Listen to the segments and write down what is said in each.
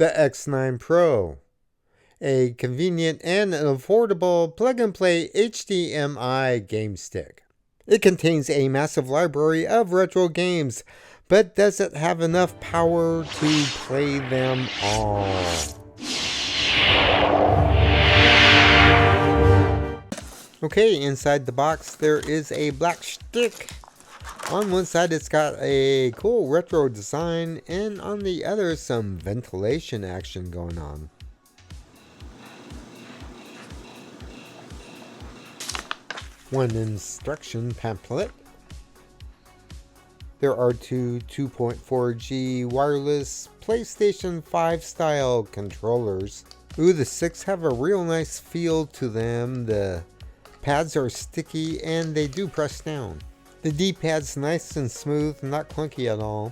The X9 Pro, a convenient and affordable plug-and-play HDMI game stick. It contains a massive library of retro games, but does it have enough power to play them all? Okay, inside the box there is a black stick. On one side it's got a cool retro design, and on the other some ventilation action going on. One instruction pamphlet. There are two 2.4G wireless PlayStation 5 style controllers. Ooh, the sticks have a real nice feel to them. The pads are sticky and they do press down. The D-pad's nice and smooth, not clunky at all.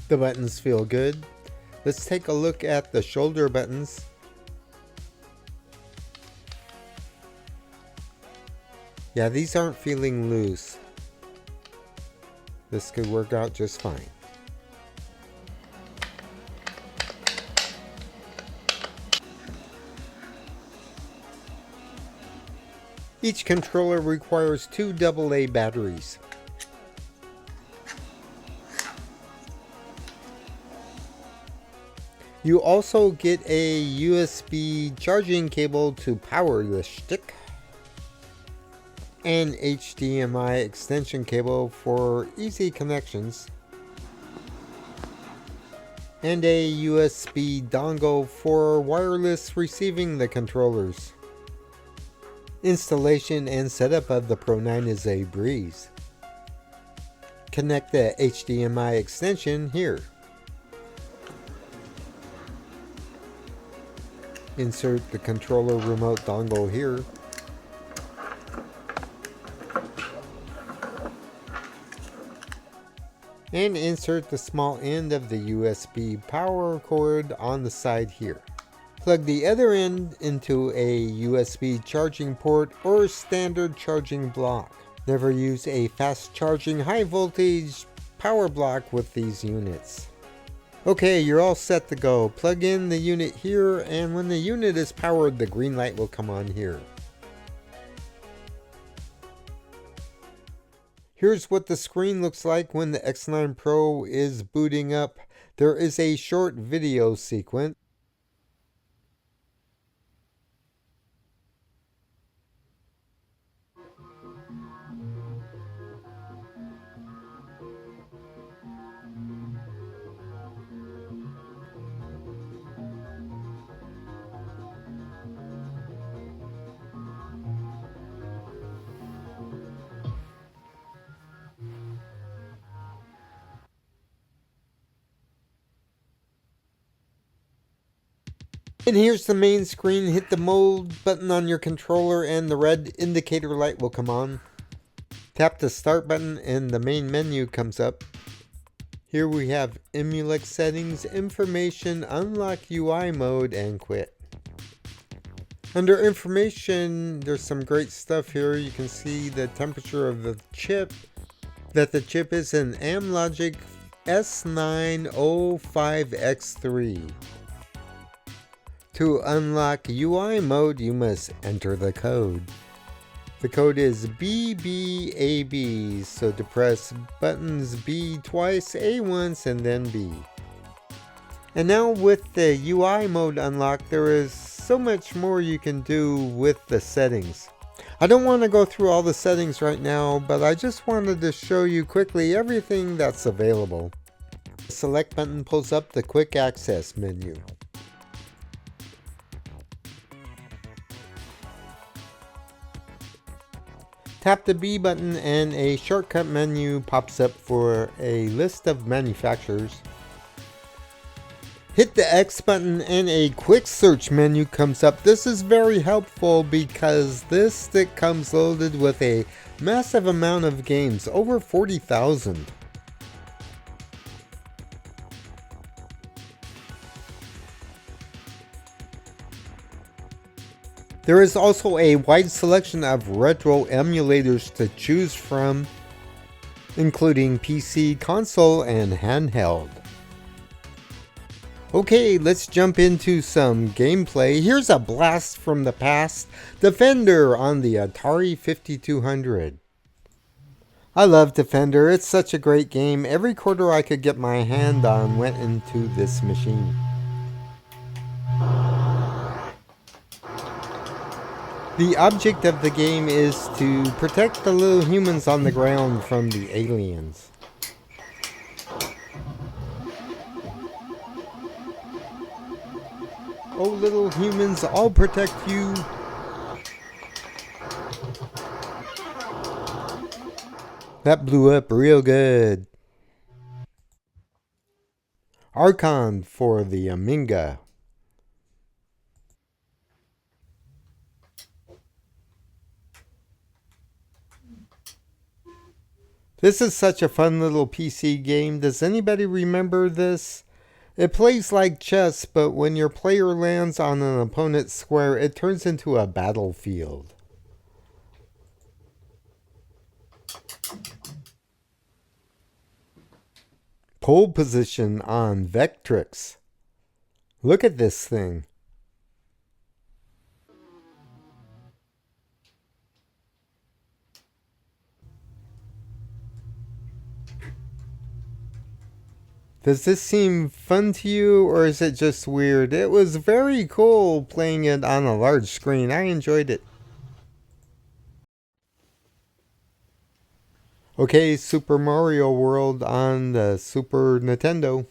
The buttons feel good. Let's take a look at the shoulder buttons. Yeah, these aren't feeling loose. This could work out just fine. Each controller requires two AA batteries. You also get a USB charging cable to power the stick, an HDMI extension cable for easy connections, and a USB dongle for wireless receiving the controllers. Installation and setup of the Pro 9 is a breeze. Connect the HDMI extension here. Insert the controller remote dongle here. And insert the small end of the USB power cord on the side here. Plug the other end into a USB charging port or standard charging block. Never use a fast charging high voltage power block with these units. Okay, you're all set to go. Plug in the unit here, and when the unit is powered, the green light will come on here. Here's what the screen looks like when the X9 Pro is booting up. There is a short video sequence. And here's the main screen. Hit the mode button on your controller and the red indicator light will come on. Tap the start button and the main menu comes up. Here we have Emulex settings, information, unlock UI mode, and quit. Under information, there's some great stuff here. You can see the temperature of the chip, that the chip is an Amlogic S905X3. To unlock UI mode, you must enter the code. The code is BBAB, so to press buttons B twice, A once, and then B. And now with the UI mode unlocked, there is so much more you can do with the settings. I don't want to go through all the settings right now, but I just wanted to show you quickly everything that's available. The select button pulls up the quick access menu. Tap the B button and a shortcut menu pops up for a list of manufacturers. Hit the X button and a quick search menu comes up. This is very helpful because this stick comes loaded with a massive amount of games, over 40,000. There is also a wide selection of retro emulators to choose from. including PC, console, and handheld. Okay, let's jump into some gameplay. Here's a blast from the past, Defender on the Atari 5200. I love Defender, it's such a great game. Every quarter I could get my hand on went into this machine. The object of the game is to protect the little humans on the ground from the aliens. Oh, little humans, I'll protect you. That blew up real good. Archon for the Amiga. This is such a fun little PC game. Does anybody remember this? It plays like chess, but when your player lands on an opponent's square, it turns into a battlefield. Pole position on Vectrix. Look at this thing. Does this seem fun to you, or is it just weird? It was very cool playing it on a large screen. I enjoyed it. Okay, Super Mario World on the Super Nintendo.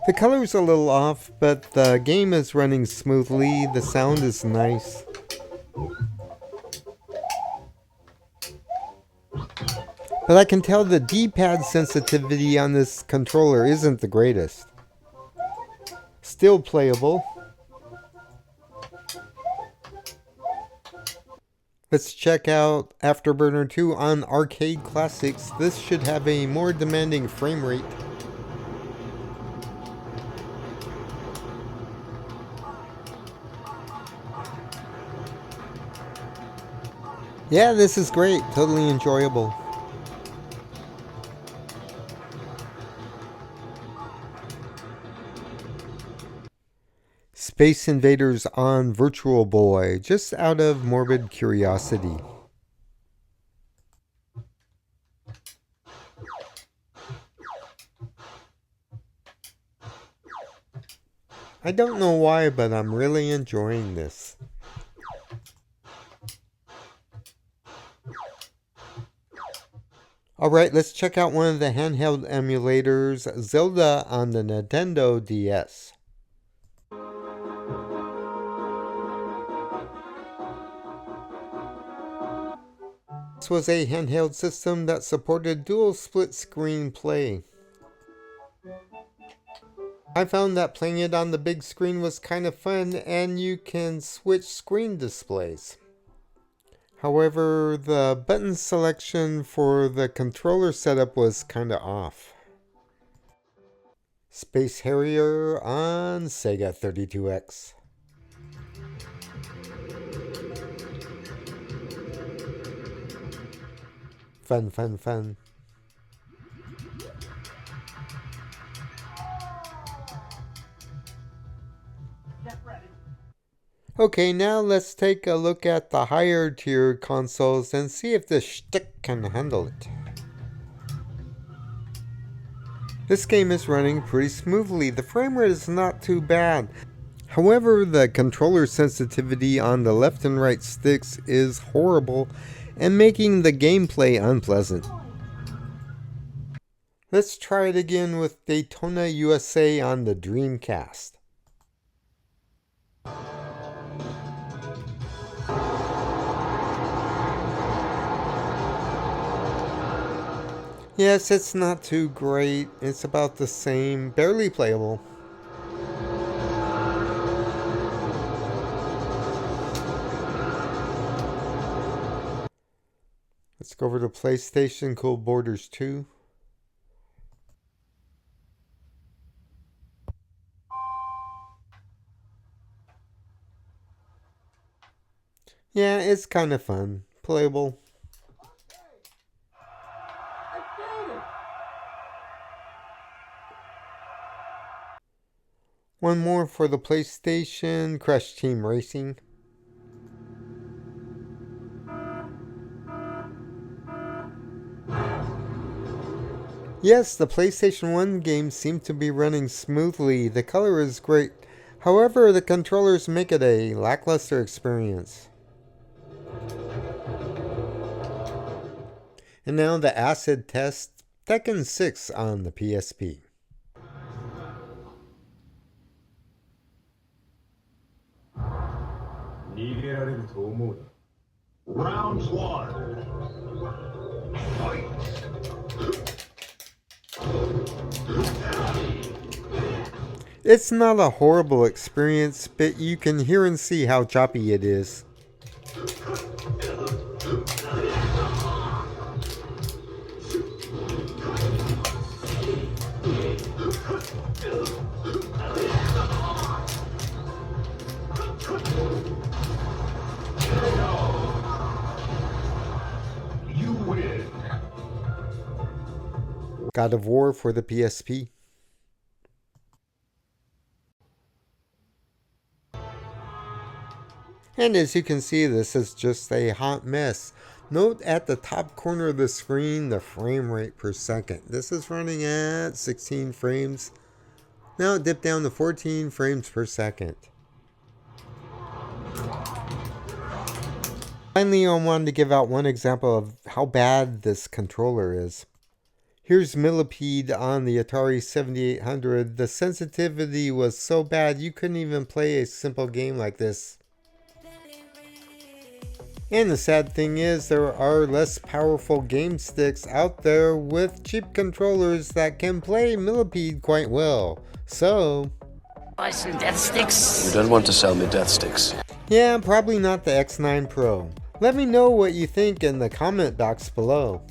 The color's a little off, but the game is running smoothly. The sound is nice. But I can tell the D-pad sensitivity on this controller isn't the greatest. Still playable. Let's check out Afterburner 2 on Arcade Classics. This should have a more demanding frame rate. Yeah, this is great. Totally enjoyable. Space Invaders on Virtual Boy, just out of morbid curiosity. I don't know why, but I'm really enjoying this. Alright, let's check out one of the handheld emulators, Zelda on the Nintendo DS. This was a handheld system that supported dual split-screen play. I found that playing it on the big screen was kind of fun, and you can switch screen displays. However, the button selection for the controller setup was kind of off. Space Harrier on Sega 32X. Fun, fun, fun. Okay, now let's take a look at the higher tier consoles and see if this shtick can handle it. This game is running pretty smoothly. The frame rate is not too bad. However, the controller sensitivity on the left and right sticks is horrible and making the gameplay unpleasant. Let's try it again with Daytona USA on the Dreamcast. Yes, it's not too great. It's about the same, barely playable. Let's go over to PlayStation Cool Borders 2. Yeah, it's kind of fun. Playable. One more for the PlayStation, Crash Team Racing. Yes, the PlayStation 1 games seem to be running smoothly. The color is great. However, the controllers make it a lackluster experience. And now the acid test, Tekken 6 on the PSP. Round one. Fight. It's not a horrible experience, but you can hear and see how choppy it is. You win. God of War for the PSP. And as you can see, this is just a hot mess. Note at the top corner of the screen the frame rate per second. This is running at 16 frames. Now it dipped down to 14 frames per second. Finally, I wanted to give out one example of how bad this controller is. Here's Millipede on the Atari 7800. The sensitivity was so bad you couldn't even play a simple game like this. And the sad thing is, there are less powerful game sticks out there with cheap controllers that can play Millipede quite well. So, Buy some death sticks. You don't want to sell me death sticks. yeah, probably not the X9 Pro. Let me know what you think in the comment box below.